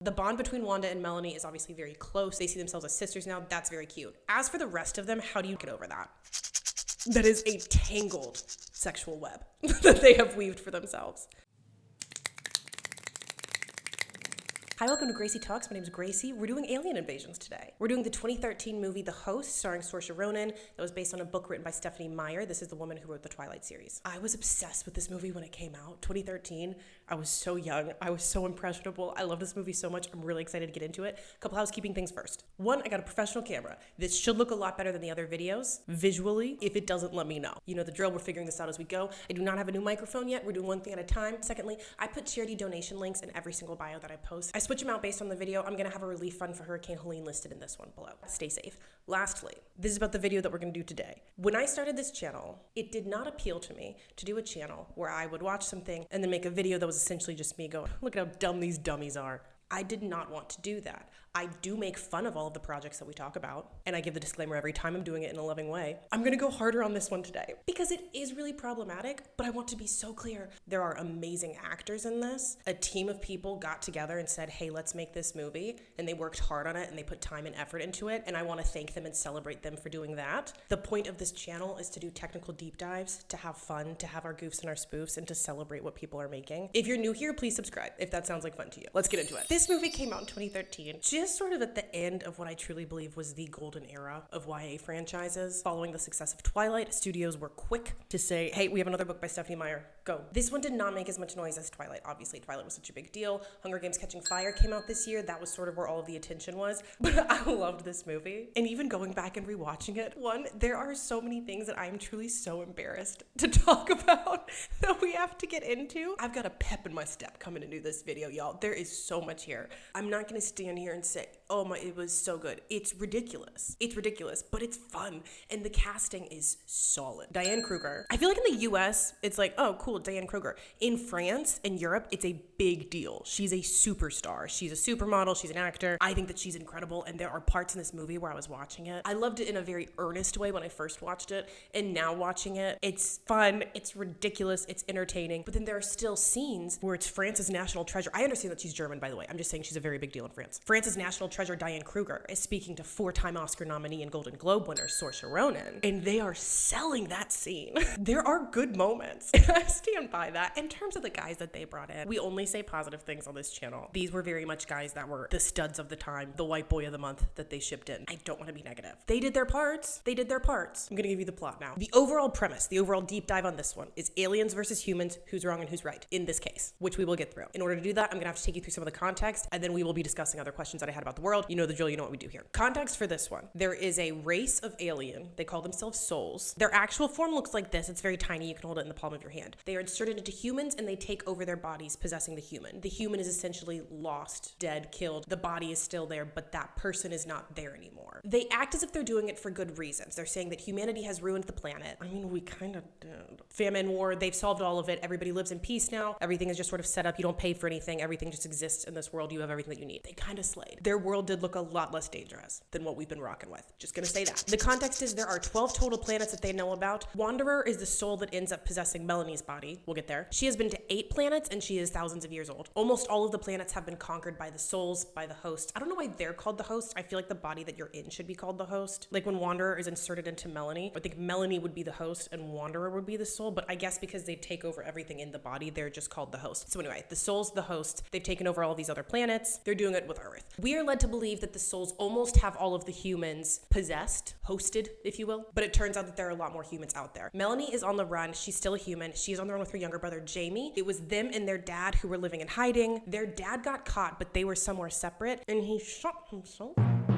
The bond between Wanda and Melanie is obviously very close. They see themselves as sisters now. That's very cute. As for the rest of them, how do you get over that? That is a tangled sexual web that they have weaved for themselves. Hi, welcome to Gracie Talks. My name is Gracie. We're doing alien invasions today. We're doing the 2013 movie The Host, starring Saoirse Ronan, that was based on a book written by Stephenie Meyer. This is the woman who wrote the Twilight series. I was obsessed with this movie when it came out, 2013. I was so young. I was so impressionable. I love this movie so much. I'm really excited to get into it. A couple housekeeping things first. One, I got a professional camera. This should look a lot better than the other videos, visually. If it doesn't, let me know. You know the drill. We're figuring this out as we go. I do not have a new microphone yet. We're doing one thing at a time. Secondly, I put charity donation links in every single bio that I post. I switch them out based on the video. I'm gonna have a relief fund for Hurricane Helene listed in this one below. Stay safe. Lastly, this is about the video that we're gonna do today. When I started this channel, it did not appeal to me to do a channel where I would watch something and then make a video that was essentially just me going, look at how dumb these dummies are. I did not want to do that. I do make fun of all of the projects that we talk about, and I give the disclaimer every time I'm doing it in a loving way. I'm gonna go harder on this one today because it is really problematic, but I want to be so clear. There are amazing actors in this. A team of people got together and said, hey, let's make this movie, and they worked hard on it, and they put time and effort into it, and I wanna thank them and celebrate them for doing that. The point of this channel is to do technical deep dives, to have fun, to have our goofs and our spoofs, and to celebrate what people are making. If you're new here, please subscribe if that sounds like fun to you. Let's get into it. This movie came out in 2013, just sort of at the end of what I truly believe was the golden era of YA franchises. Following the success of Twilight, studios were quick to say, hey, we have another book by Stephenie Meyer, go. This one did not make as much noise as Twilight. Obviously, Twilight was such a big deal. Hunger Games Catching Fire came out this year. That was sort of where all of the attention was. But I loved this movie. And even going back and rewatching it, there are so many things that I am truly so embarrassed to talk about that we have to get into. I've got a pep in my step coming into this video, y'all. There is so much here. I'm not gonna stand here and say, oh my, it was so good. It's ridiculous. It's ridiculous, but it's fun. And the casting is solid. Diane Kruger. I feel like in the US, it's like, oh, cool, Diane Kruger. In France and Europe, it's a big deal. She's a superstar. She's a supermodel. She's an actor. I think that she's incredible. And there are parts in this movie where I was watching it. I loved it in a very earnest way when I first watched it. And now watching it, it's fun. It's ridiculous. It's entertaining. But then there are still scenes where it's France's national treasure. I understand that she's German, by the way. I'm just saying she's a very big deal in France. France's national treasure, Diane Kruger, is speaking to four-time Oscar nominee and Golden Globe winner Saoirse Ronan, and they are selling that scene. There are good moments, and I stand by that. In terms of the guys that they brought in, we only say positive things on this channel. These were very much guys that were the studs of the time, the white boy of the month that they shipped in. I don't want to be negative. They did their parts. They did their parts. I'm gonna give you the plot now. The overall premise, the overall deep dive on this one is aliens versus humans, who's wrong and who's right in this case, which we will get through. In order to do that, I'm gonna have to take you through some of the context, and then we will be discussing other questions that I had about the world. You know the drill, you know what we do here. Context for this one. There is a race of alien. They call themselves souls. Their actual form looks like this. It's very tiny. You can hold it in the palm of your hand. They are inserted into humans and they take over their bodies, possessing the human. The human is essentially lost, dead, killed. The body is still there, but that person is not there anymore. They act as if they're doing it for good reasons. They're saying that humanity has ruined the planet. I mean, we kind of did. Famine, war, they've solved all of it. Everybody lives in peace now. Everything is just sort of set up. You don't pay for anything. Everything just exists in this world. You have everything that you need. They kind of slayed. Their world did look a lot less dangerous than what we've been rocking with. Just gonna say that. The context is there are 12 total planets that they know about. Wanderer is the soul that ends up possessing Melanie's body. We'll get there. She has been to 8 planets and she is thousands of years old. Almost all of the planets have been conquered by the souls, by the host. I don't know why they're called the host. I feel like the body that you're in should be called the host. Like when Wanderer is inserted into Melanie, I think Melanie would be the host and Wanderer would be the soul, but I guess because they take over everything in the body, they're just called the host. So anyway, the soul's the host. They've taken over all these other planets. They're doing it with Earth. We are led to believe that the souls almost have all of the humans possessed, hosted, if you will, but it turns out that there are a lot more humans out there. Melanie is on the run. She's still a human. She's on the run with her younger brother, Jamie. It was them and their dad who were living in hiding. Their dad got caught, but they were somewhere separate, and he shot himself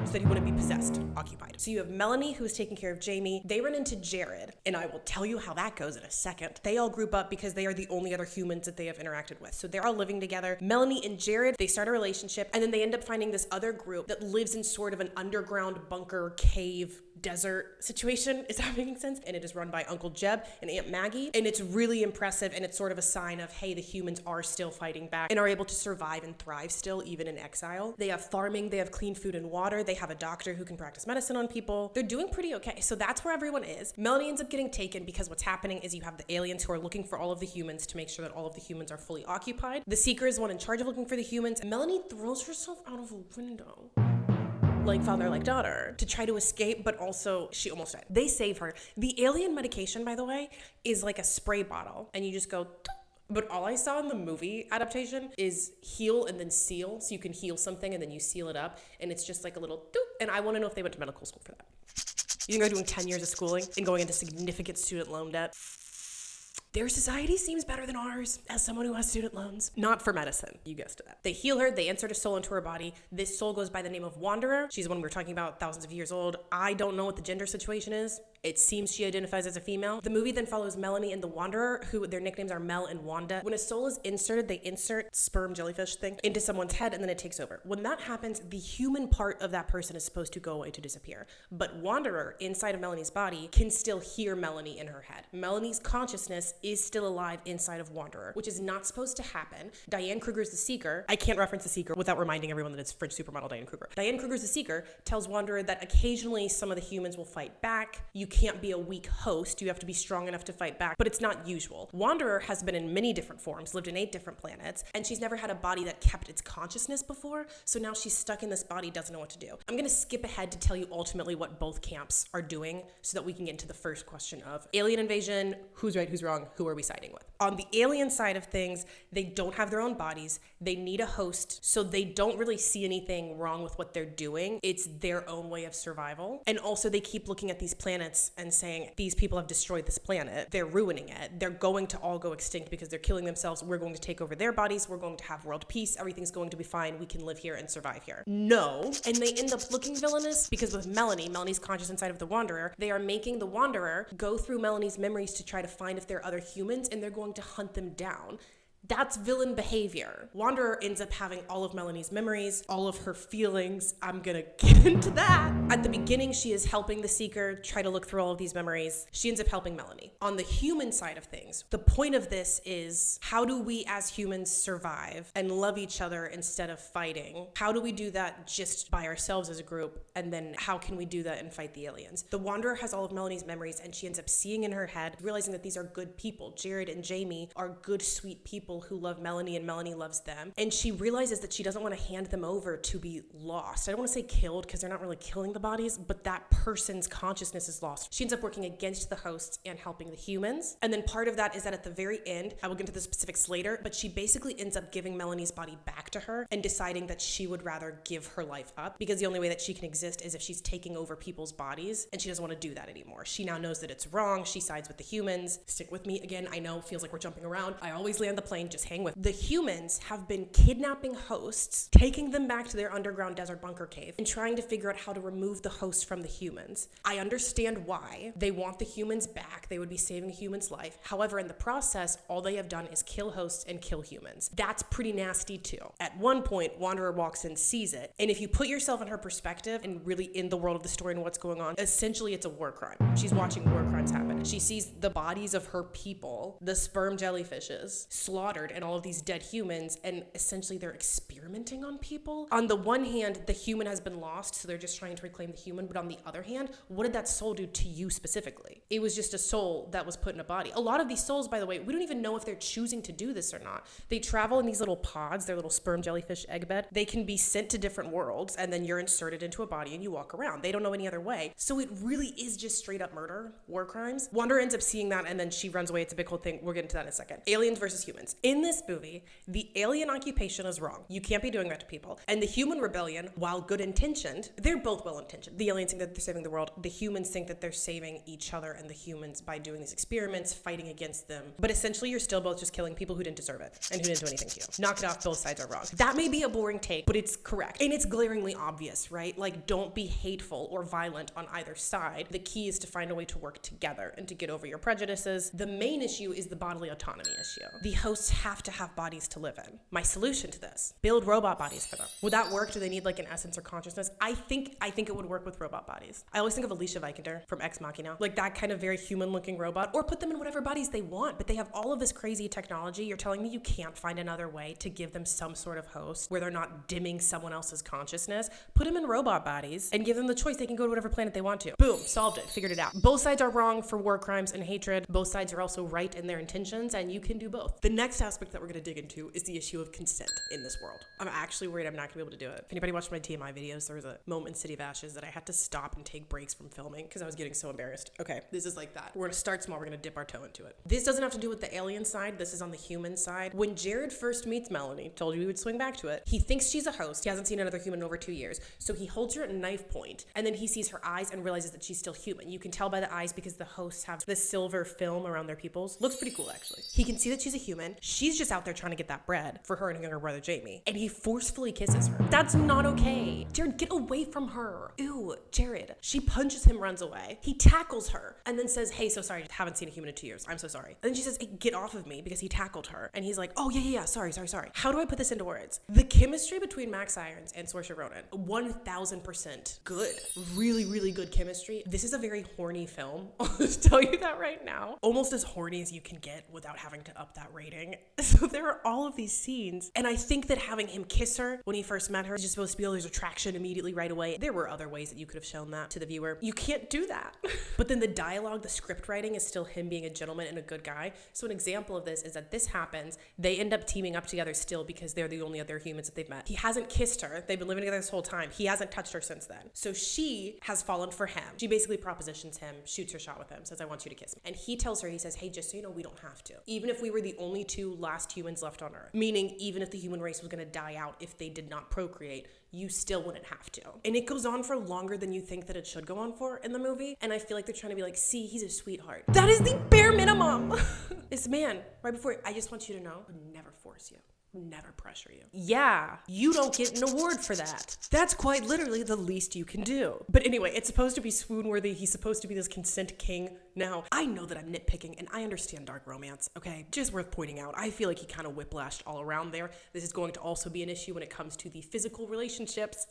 so that he wouldn't be possessed, occupied. So you have Melanie, who is taking care of Jamie. They run into Jared, and I will tell you how that goes in a second. They all group up because they are the only other humans that they have interacted with. So they're all living together. Melanie and Jared, they start a relationship, and then they end up finding this other group that lives in sort of an underground bunker cave desert situation. Is that making sense? And it is run by Uncle Jeb and Aunt Maggie. And it's really impressive, and it's sort of a sign of, hey, the humans are still fighting back and are able to survive and thrive still, even in exile. They have farming, they have clean food and water, they have a doctor who can practice medicine on people. They're doing pretty okay. So that's where everyone is. Melanie ends up getting taken because what's happening is you have the aliens who are looking for all of the humans to make sure that all of the humans are fully occupied. The Seeker is one in charge of looking for the humans. Melanie throws herself out of a window, like father, like daughter, to try to escape, but also she almost died. They save her. The alien medication, by the way, is like a spray bottle, and you just go, but all I saw in the movie adaptation is heal and then seal. So you can heal something and then you seal it up, and it's just like a little doop. And I want to know if they went to medical school for that. You think they're doing 10 years of schooling and going into significant student loan debt? Their society seems better than ours, as someone who has student loans. Not for medicine, you guessed that. They heal her, they insert a soul into her body. This soul goes by the name of Wanderer. She's one we were talking about, thousands of years old. I don't know what the gender situation is. It seems she identifies as a female. The movie then follows Melanie and the Wanderer, who their nicknames are Mel and Wanda. When a soul is inserted, they insert sperm jellyfish thing into someone's head, and then it takes over. When that happens, the human part of that person is supposed to go away to disappear. But Wanderer, inside of Melanie's body, can still hear Melanie in her head. Melanie's consciousness is still alive inside of Wanderer, which is not supposed to happen. Diane Kruger's The Seeker. I can't reference The Seeker without reminding everyone that it's French supermodel Diane Kruger. Diane Kruger's The Seeker tells Wanderer that occasionally some of the humans will fight back. You can't be a weak host. You have to be strong enough to fight back, but it's not usual. Wanderer has been in many different forms, lived in 8 different planets, and she's never had a body that kept its consciousness before, so now she's stuck in this body, doesn't know what to do. I'm gonna skip ahead to tell you ultimately what both camps are doing so that we can get into the first question of alien invasion, who's right, who's wrong, who are we siding with? On the alien side of things, they don't have their own bodies, they need a host, so they don't really see anything wrong with what they're doing. It's their own way of survival. And also they keep looking at these planets and saying, these people have destroyed this planet, they're ruining it, they're going to all go extinct because they're killing themselves, we're going to take over their bodies, we're going to have world peace, everything's going to be fine, we can live here and survive here. No. And they end up looking villainous because with Melanie's conscious inside of the Wanderer, they are making the Wanderer go through Melanie's memories to try to find if there are other humans, and they're going to hunt them down. That's villain behavior. Wanderer ends up having all of Melanie's memories, all of her feelings. I'm gonna get into that. At the beginning, she is helping the Seeker try to look through all of these memories. She ends up helping Melanie. On the human side of things, the point of this is, how do we as humans survive and love each other instead of fighting? How do we do that just by ourselves as a group? And then how can we do that and fight the aliens? The Wanderer has all of Melanie's memories, and she ends up seeing in her head, realizing that these are good people. Jared and Jamie are good, sweet people who love Melanie, and Melanie loves them. And she realizes that she doesn't want to hand them over to be lost. I don't want to say killed because they're not really killing the bodies, but that person's consciousness is lost. She ends up working against the hosts and helping the humans. And then part of that is that at the very end, I will get into the specifics later, but she basically ends up giving Melanie's body back to her and deciding that she would rather give her life up because the only way that she can exist is if she's taking over people's bodies, and she doesn't want to do that anymore. She now knows that it's wrong. She sides with the humans. Stick with me again. I know it feels like we're jumping around. I always land the plane. Just hang with. The humans have been kidnapping hosts, taking them back to their underground desert bunker cave, and trying to figure out how to remove the hosts from the humans. I understand why. They want the humans back. They would be saving a human's life. However, in the process, all they have done is kill hosts and kill humans. That's pretty nasty too. At one point, Wanderer walks in, sees it, and if you put yourself in her perspective and really in the world of the story and what's going on, essentially it's a war crime. She's watching war crimes happen. She sees the bodies of her people, the sperm jellyfishes, slaughtered, and all of these dead humans, and essentially they're experimenting on people. On the one hand, the human has been lost, so they're just trying to reclaim the human, but on the other hand, what did that soul do to you specifically? It was just a soul that was put in a body. A lot of these souls, by the way, we don't even know if they're choosing to do this or not. They travel in these little pods, their little sperm jellyfish egg bed. They can be sent to different worlds, and then you're inserted into a body and you walk around. They don't know any other way. So it really is just straight up murder, war crimes. Wanderer ends up seeing that, and then she runs away. It's a big whole thing. We'll get into that in a second. Aliens versus humans. In this movie, the alien occupation is wrong. You can't be doing that to people. And the human rebellion, while good intentioned, they're both well intentioned. The aliens think that they're saving the world. The humans think that they're saving each other and the humans by doing these experiments, fighting against them. But essentially, you're still both just killing people who didn't deserve it and who didn't do anything to you. Knock it off, both sides are wrong. That may be a boring take, but it's correct. And it's glaringly obvious, right? Like, don't be hateful or violent on either side. The key is to find a way to work together and to get over your prejudices. The main issue is the bodily autonomy issue. The hosts have to have bodies to live in. My solution to this, build robot bodies for them. Would that work? Do they need like an essence or consciousness? I think it would work with robot bodies. I always think of Alicia Vikander from Ex Machina, like that kind of very human looking robot, or put them in whatever bodies they want, but they have all of this crazy technology. You're telling me you can't find another way to give them some sort of host where they're not dimming someone else's consciousness? Put them in robot bodies and give them the choice. They can go to whatever planet they want to. Boom, solved it, figured it out. Both sides are wrong for war crimes and hatred. Both sides are also right in their intentions, and you can do both. The next aspect that we're going to dig into is the issue of consent in this world. I'm actually worried I'm not going to be able to do it. If anybody watched my TMI videos, there was a moment in City of Ashes that I had to stop and take breaks from filming because I was getting so embarrassed. Okay, this is like that. We're going to start small. We're going to dip our toe into it. This doesn't have to do with the alien side. This is on the human side. When Jared first meets Melanie, told you we would swing back to it, he thinks she's a host. He hasn't seen another human in over 2 years. So he holds her at knife point, and then he sees her eyes and realizes that she's still human. You can tell by the eyes because the hosts have this silver film around their pupils. Looks pretty cool, actually. He can see that she's a human. She's just out there trying to get that bread for her and her younger brother, Jamie. And he forcefully kisses her. That's not okay. Jared, get away from her. Ew, Jared. She punches him, runs away. He tackles her and then says, hey, so sorry, haven't seen a human in 2 years. I'm so sorry. And then she says, hey, get off of me, because he tackled her. And he's like, oh, yeah, sorry. How do I put this into words? The chemistry between Max Irons and Saoirse Ronan, 1000% good. Really, really good chemistry. This is a very horny film. I'll just tell you that right now. Almost as horny as you can get without having to up that rating. So there are all of these scenes. And I think that having him kiss her when he first met her is just supposed to be, oh, there's attraction immediately right away. There were other ways that you could have shown that to the viewer. You can't do that. But then the dialogue, the script writing is still him being a gentleman and a good guy. So an example of this is that this happens. They end up teaming up together still because they're the only other humans that they've met. He hasn't kissed her. They've been living together this whole time. He hasn't touched her since then. So she has fallen for him. She basically propositions him, shoots her shot with him, says, I want you to kiss me. And he tells her, he says, hey, just so you know, we don't have to. Even if we were the only two last humans left on Earth, meaning even if the human race was going to die out if they did not procreate, you still wouldn't have to. And it goes on for longer than you think that it should go on for in the movie. And I feel like they're trying to be like, see, he's a sweetheart. That is the bare minimum. This man, right before, I just want you to know, would never force you. Never pressure you. Yeah, you don't get an award for that. That's quite literally the least you can do. But anyway, it's supposed to be swoon-worthy. He's supposed to be this consent king. Now, I know that I'm nitpicking, and I understand dark romance, okay? Just worth pointing out, I feel like he kind of whiplashed all around there. This is going to also be an issue when it comes to the physical relationships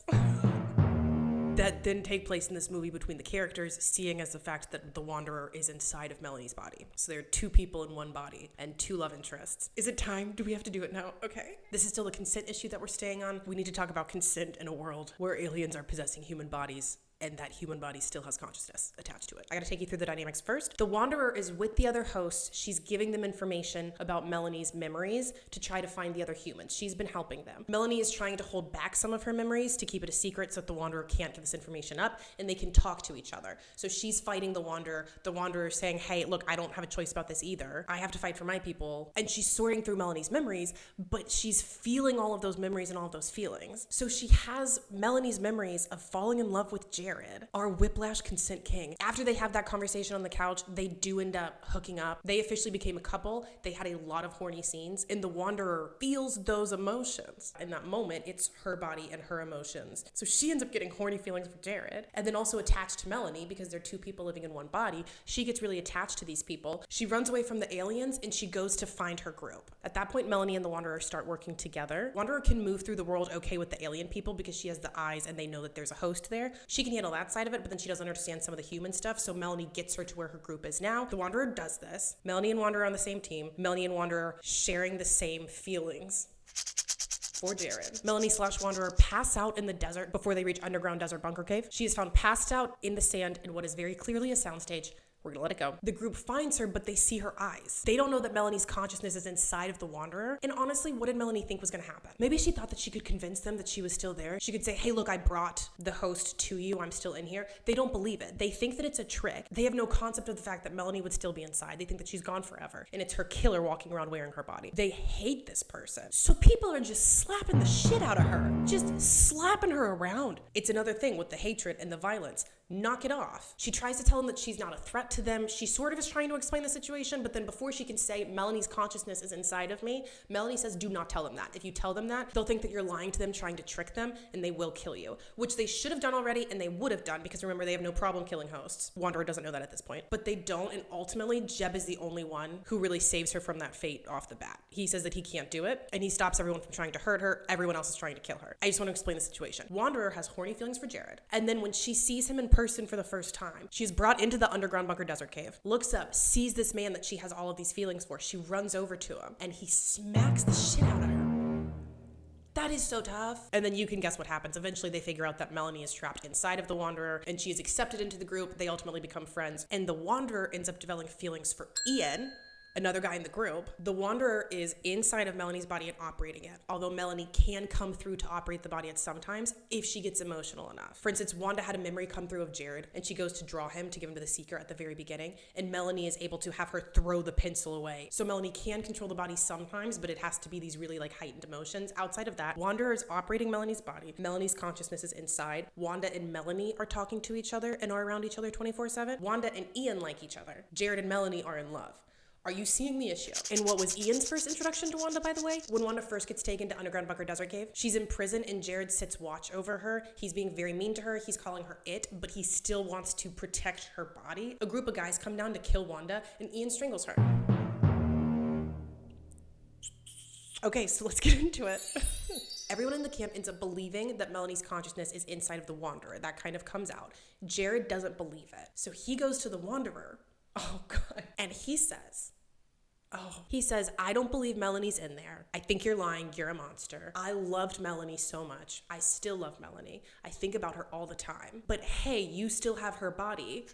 that then take place in this movie between the characters, seeing as the fact that the Wanderer is inside of Melanie's body. So there are two people in one body and two love interests. Is it time? Do we have to do it now? Okay. This is still the consent issue that we're staying on. We need to talk about consent in a world where aliens are possessing human bodies and that human body still has consciousness attached to it. I gotta take you through the dynamics first. The Wanderer is with the other hosts. She's giving them information about Melanie's memories to try to find the other humans. She's been helping them. Melanie is trying to hold back some of her memories to keep it a secret so that the Wanderer can't give this information up and they can talk to each other. So she's fighting the Wanderer. The Wanderer is saying, hey, look, I don't have a choice about this either. I have to fight for my people. And she's sorting through Melanie's memories, but she's feeling all of those memories and all of those feelings. So she has Melanie's memories of falling in love with Jared, our whiplash consent king. After they have that conversation on the couch, they do end up hooking up. They officially became a couple. They had a lot of horny scenes, and the Wanderer feels those emotions. In that moment, it's her body and her emotions. So she ends up getting horny feelings for Jared, and then also attached to Melanie because they're two people living in one body. She gets really attached to these people. She runs away from the aliens, and she goes to find her group. At that point, Melanie and the Wanderer start working together. Wanderer can move through the world okay with the alien people because she has the eyes and they know that there's a host there. She can handle that side of it, but then she doesn't understand some of the human stuff, so Melanie gets her to where her group is now. The Wanderer does this. Melanie and Wanderer on the same team. Melanie and Wanderer sharing the same feelings for Jared. Melanie/Wanderer pass out in the desert before they reach underground desert bunker cave. She is found passed out in the sand in what is very clearly a soundstage. We're gonna let it go. The group finds her, but they see her eyes. They don't know that Melanie's consciousness is inside of the Wanderer. And honestly, what did Melanie think was gonna happen? Maybe she thought that she could convince them that she was still there. She could say, hey, look, I brought the host to you. I'm still in here. They don't believe it. They think that it's a trick. They have no concept of the fact that Melanie would still be inside. They think that she's gone forever. And it's her killer walking around wearing her body. They hate this person. So people are just slapping the shit out of her. Just slapping her around. It's another thing with the hatred and the violence. Knock it off. She tries to tell them that she's not a threat to them. She sort of is trying to explain the situation, but then before she can say, Melanie's consciousness is inside of me, Melanie says, do not tell them that. If you tell them that, they'll think that you're lying to them, trying to trick them, and they will kill you, which they should have done already, and they would have done, because remember, they have no problem killing hosts. Wanderer doesn't know that at this point, but they don't, and ultimately, Jeb is the only one who really saves her from that fate off the bat. He says that he can't do it, and he stops everyone from trying to hurt her. Everyone else is trying to kill her. I just want to explain the situation. Wanderer has horny feelings for Jared, and then when she sees him in person for the first time, she's brought into the underground bunker desert cave, looks up, sees this man that she has all of these feelings for. She runs over to him, and he smacks the shit out of her. That is so tough. And then you can guess what happens. Eventually, they figure out that Melanie is trapped inside of the Wanderer, and she is accepted into the group. They ultimately become friends, and the Wanderer ends up developing feelings for Ian, another guy in the group. The Wanderer is inside of Melanie's body and operating it, although Melanie can come through to operate the body at some times if she gets emotional enough. For instance, Wanda had a memory come through of Jared, and she goes to draw him to give him to the Seeker at the very beginning, and Melanie is able to have her throw the pencil away. So Melanie can control the body sometimes, but it has to be these really heightened emotions. Outside of that, Wanderer is operating Melanie's body. Melanie's consciousness is inside. Wanda and Melanie are talking to each other and are around each other 24/7. Wanda and Ian like each other. Jared and Melanie are in love. Are you seeing the issue? And what was Ian's first introduction to Wanda, by the way? When Wanda first gets taken to Underground Bunker Desert Cave, she's in prison and Jared sits watch over her. He's being very mean to her. He's calling her it, but he still wants to protect her body. A group of guys come down to kill Wanda, and Ian strangles her. Okay, so let's get into it. Everyone in the camp ends up believing that Melanie's consciousness is inside of the Wanderer. That kind of comes out. Jared doesn't believe it. So he goes to the Wanderer. Oh, God. And he says, I don't believe Melanie's in there. I think you're lying. You're a monster. I loved Melanie so much. I still love Melanie. I think about her all the time. But hey, you still have her body.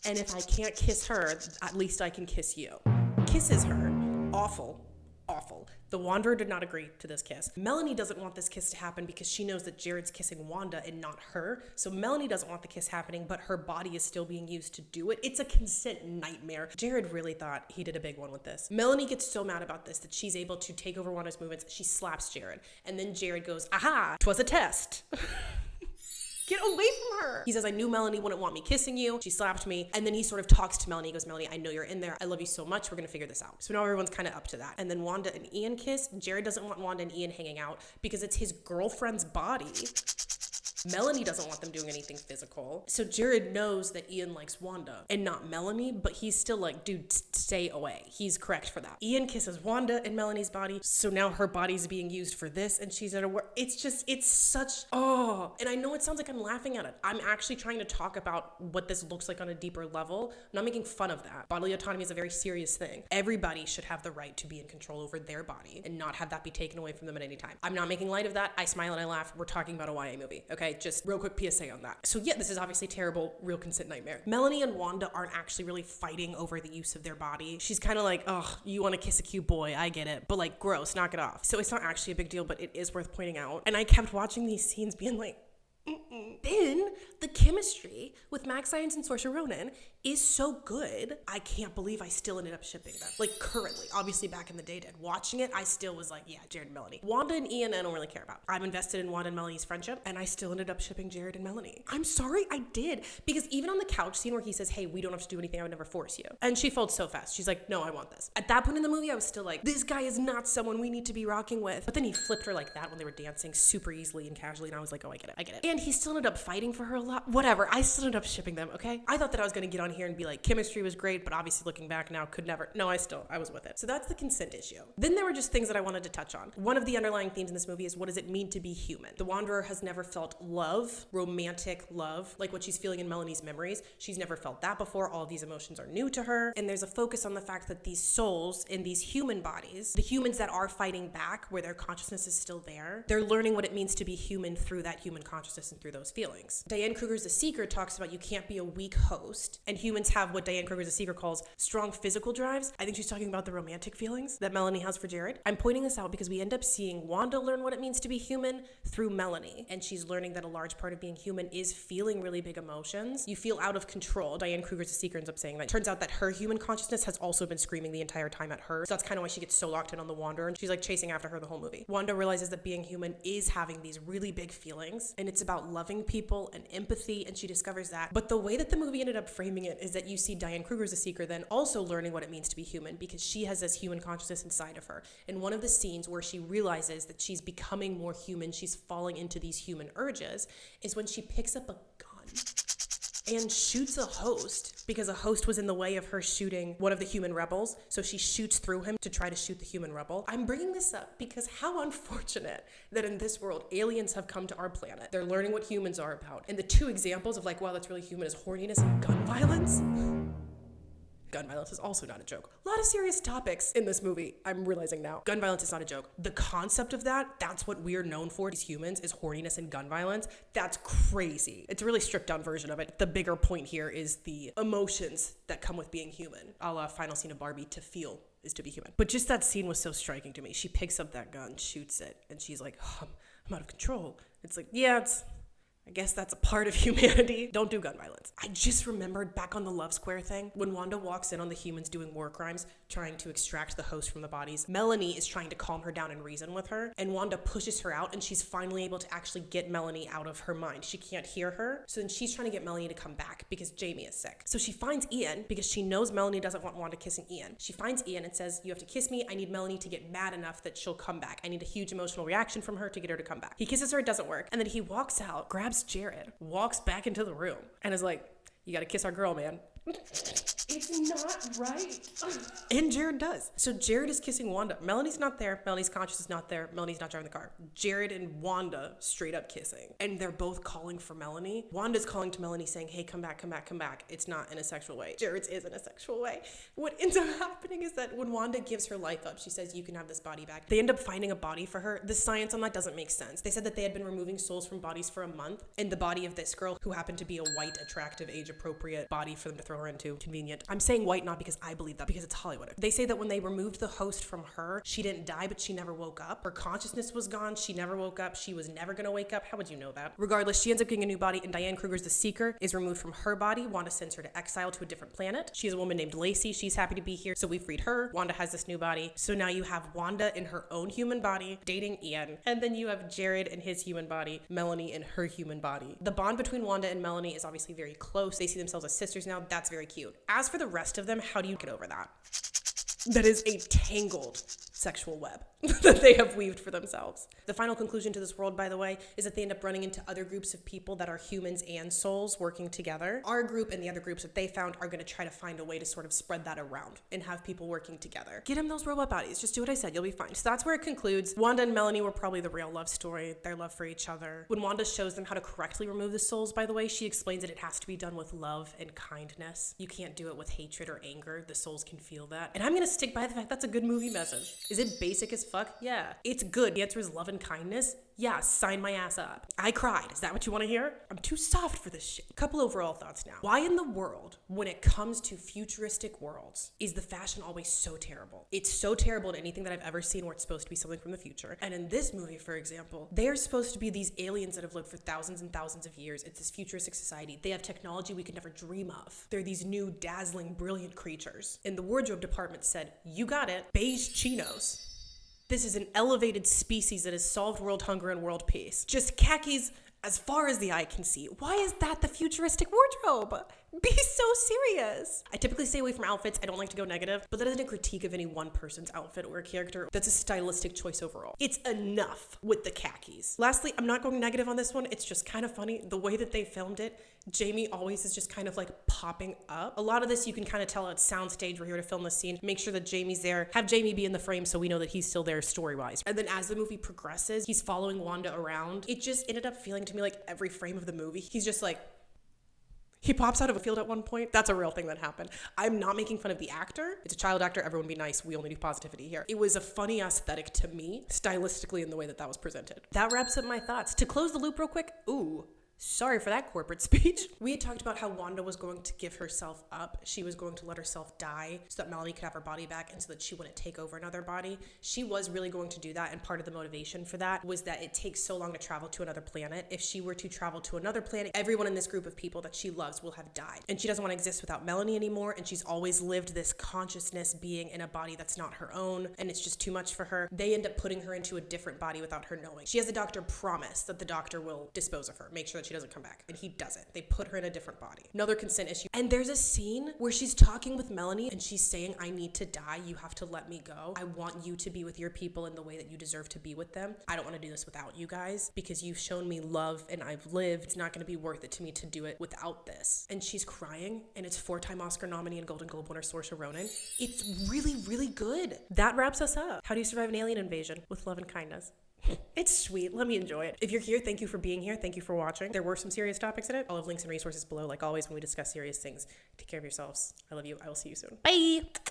And if I can't kiss her, at least I can kiss you. Kisses her. Awful. The Wanderer did not agree to this kiss. Melanie doesn't want this kiss to happen because she knows that Jared's kissing Wanda and not her. So Melanie doesn't want the kiss happening, but her body is still being used to do it. It's a consent nightmare. Jared really thought he did a big one with this. Melanie gets so mad about this that she's able to take over Wanda's movements. She slaps Jared. And then Jared goes, aha, 'twas a test. Get away from her. He says, I knew Melanie wouldn't want me kissing you. She slapped me. And then he sort of talks to Melanie. He goes, Melanie, I know you're in there. I love you so much. We're going to figure this out. So now everyone's kind of up to that. And then Wanda and Ian kiss. Jared doesn't want Wanda and Ian hanging out because it's his girlfriend's body. Melanie doesn't want them doing anything physical. So Jared knows that Ian likes Wanda and not Melanie, but he's still like, dude, stay away. He's correct for that. Ian kisses Wanda in Melanie's body. So now her body's being used for this and she's at a work. It's such, and I know it sounds like I'm laughing at it. I'm actually trying to talk about what this looks like on a deeper level. I'm not making fun of that. Bodily autonomy is a very serious thing. Everybody should have the right to be in control over their body and not have that be taken away from them at any time. I'm not making light of that. I smile and I laugh. We're talking about a YA movie, okay? Just real quick PSA on that. So yeah, this is obviously terrible, real consent nightmare. Melanie and Wanda aren't actually really fighting over the use of their body. She's kind of like, oh, you want to kiss a cute boy, I get it, but like, gross, knock it off. So it's not actually a big deal, but it is worth pointing out. And I kept watching these scenes being like, Then the chemistry with Max Irons and Saoirse Ronan is so good. I can't believe I still ended up shipping them. Like currently, obviously back in the day did. Watching it, I still was like, yeah, Jared and Melanie. Wanda and Ian, I don't really care about. I'm invested in Wanda and Melanie's friendship, and I still ended up shipping Jared and Melanie. I'm sorry, I did. Because even on the couch scene where he says, hey, we don't have to do anything, I would never force you. And she folds so fast. She's like, no, I want this. At that point in the movie, I was still like, this guy is not someone we need to be rocking with. But then he flipped her like that when they were dancing super easily and casually, and I was like, oh, I get it. And he still ended up fighting for her a lot. Whatever, I still ended up shipping them, okay? I thought that I was gonna get on here and be like, chemistry was great, but obviously looking back now, could never. No, I was with it. So that's the consent issue. Then there were just things that I wanted to touch on. One of the underlying themes in this movie is, what does it mean to be human? The Wanderer has never felt love, romantic love, like what she's feeling in Melanie's memories. She's never felt that before. All of these emotions are new to her. And there's a focus on the fact that these souls in these human bodies, the humans that are fighting back, where their consciousness is still there, they're learning what it means to be human through that human consciousness and through those feelings. Diane Kruger's The Seeker talks about you can't be a weak host, and humans have what Diane Kruger's The Seeker calls strong physical drives. I think she's talking about the romantic feelings that Melanie has for Jared. I'm pointing this out because we end up seeing Wanda learn what it means to be human through Melanie, and she's learning that a large part of being human is feeling really big emotions. You feel out of control. Diane Kruger's The Seeker ends up saying that. Turns out that her human consciousness has also been screaming the entire time at her, so that's kind of why she gets so locked in on the Wanderer, and she's like chasing after her the whole movie. Wanda realizes that being human is having these really big feelings, and it's about loving people and empathy, and she discovers that. But the way that the movie ended up framing it brilliant is that you see Diane Kruger as a seeker then also learning what it means to be human, because she has this human consciousness inside of her. In one of the scenes where she realizes that she's becoming more human, she's falling into these human urges, is when she picks up a gun and shoots a host, because a host was in the way of her shooting one of the human rebels. So she shoots through him to try to shoot the human rebel. I'm bringing this up because how unfortunate that in this world, aliens have come to our planet. They're learning what humans are about. And the two examples of like, wow, that's really human is horniness and gun violence. Gun violence is also not a joke. A lot of serious topics in this movie, I'm realizing now. Gun violence is not a joke. The concept of that's what we're known for as humans, is horniness and gun violence. That's crazy. It's a really stripped down version of it. The bigger point here is the emotions that come with being human. A la final scene of Barbie, to feel is to be human. But just that scene was so striking to me. She picks up that gun, shoots it, and she's like, oh, I'm out of control. It's like, yeah, I guess that's a part of humanity. Don't do gun violence. I just remembered back on the Love Square thing, when Wanda walks in on the humans doing war crimes, trying to extract the host from the bodies. Melanie is trying to calm her down and reason with her, and Wanda pushes her out, and she's finally able to actually get Melanie out of her mind. She can't hear her, so then she's trying to get Melanie to come back because Jamie is sick. So she finds Ian because she knows Melanie doesn't want Wanda kissing Ian. She finds Ian and says, you have to kiss me. I need Melanie to get mad enough that she'll come back. I need a huge emotional reaction from her to get her to come back. He kisses her, it doesn't work, and then he walks out, grabs Jared, walks back into the room, and is like, you gotta kiss our girl, man. It's not right. And Jared does. So Jared is kissing Wanda. Melanie's not there. Melanie's conscious is not there. Melanie's not driving the car. Jared and Wanda straight up kissing. And they're both calling for Melanie. Wanda's calling to Melanie saying, hey, come back, come back, come back. It's not in a sexual way. Jared's is in a sexual way. What ends up happening is that when Wanda gives her life up, she says, you can have this body back. They end up finding a body for her. The science on that doesn't make sense. They said that they had been removing souls from bodies for a month. And the body of this girl, who happened to be a white, attractive, age-appropriate body for them to throw her into, convenient. I'm saying white not because I believe that, because it's Hollywood. They say that when they removed the host from her, she didn't die, but she never woke up. Her consciousness was gone. She never woke up. She was never going to wake up. How would you know that? Regardless, she ends up getting a new body, and Diane Kruger's the Seeker is removed from her body. Wanda sends her to exile to a different planet. She has a woman named Lacey. She's happy to be here, so we freed her. Wanda has this new body. So now you have Wanda in her own human body dating Ian, and then you have Jared in his human body, Melanie in her human body. The bond between Wanda and Melanie is obviously very close. They see themselves as sisters now. That's very cute. As for the rest of them, how do you get over that? That is a tangled sexual web that they have weaved for themselves. The final conclusion to this world, by the way, is that they end up running into other groups of people that are humans and souls working together. Our group and the other groups that they found are going to try to find a way to sort of spread that around and have people working together. Get them those robot bodies. Just do what I said. You'll be fine. So that's where it concludes. Wanda and Melanie were probably the real love story, their love for each other. When Wanda shows them how to correctly remove the souls, by the way, she explains that it has to be done with love and kindness. You can't do it with hatred or anger. The souls can feel that. And I'm going to stick by the fact that's a good movie message. Is it basic as fuck? Yeah. It's good. The answer is love and kindness. Yeah, sign my ass up. I cried. Is that what you want to hear? I'm too soft for this shit. Couple overall thoughts now. Why in the world, when it comes to futuristic worlds, is the fashion always so terrible? It's so terrible in anything that I've ever seen where it's supposed to be something from the future. And in this movie, for example, they're supposed to be these aliens that have lived for thousands and thousands of years. It's this futuristic society. They have technology we could never dream of. They're these new, dazzling, brilliant creatures. And the wardrobe department said, you got it, beige chinos. This is an elevated species that has solved world hunger and world peace. Just khakis as far as the eye can see. Why is that the futuristic wardrobe? Be so serious. I typically stay away from outfits. I don't like to go negative, but that isn't a critique of any one person's outfit or a character. That's a stylistic choice overall. It's enough with the khakis. Lastly, I'm not going negative on this one. It's just kind of funny. The way that they filmed it, Jamie always is just kind of like popping up. A lot of this you can kind of tell it's soundstage. We're here to film this scene. Make sure that Jamie's there. Have Jamie be in the frame so we know that he's still there story-wise. And then as the movie progresses, he's following Wanda around. It just ended up feeling to me like every frame of the movie, he's just like, he pops out of a field at one point. That's a real thing that happened. I'm not making fun of the actor. It's a child actor. Everyone be nice. We only do positivity here. It was a funny aesthetic to me, stylistically in the way that that was presented. That wraps up my thoughts. To close the loop real quick, sorry for that corporate speech. We had talked about how Wanda was going to give herself up. She was going to let herself die so that Melanie could have her body back and so that she wouldn't take over another body. She was really going to do that, and part of the motivation for that was that it takes so long to travel to another planet. If she were to travel to another planet, everyone in this group of people that she loves will have died. And she doesn't want to exist without Melanie anymore, and she's always lived this consciousness being in a body that's not her own, and it's just too much for her. They end up putting her into a different body without her knowing. She has a doctor promise that the doctor will dispose of her, make sure that she she doesn't come back. And he doesn't. They put her in a different body. Another consent issue. And there's a scene where she's talking with Melanie and she's saying, I need to die. You have to let me go. I want you to be with your people in the way that you deserve to be with them. I don't want to do this without you guys because you've shown me love and I've lived. It's not going to be worth it to me to do it without this. And she's crying, and it's 4-time Oscar nominee and Golden Globe winner Saoirse Ronan. It's really, really good. That wraps us up. How do you survive an alien invasion? With love and kindness. It's sweet. Let me enjoy it. If you're here, thank you for being here. Thank you for watching. There were some serious topics in it. I'll have links and resources below, like always when we discuss serious things. Take care of yourselves. I love you. I will see you soon. Bye.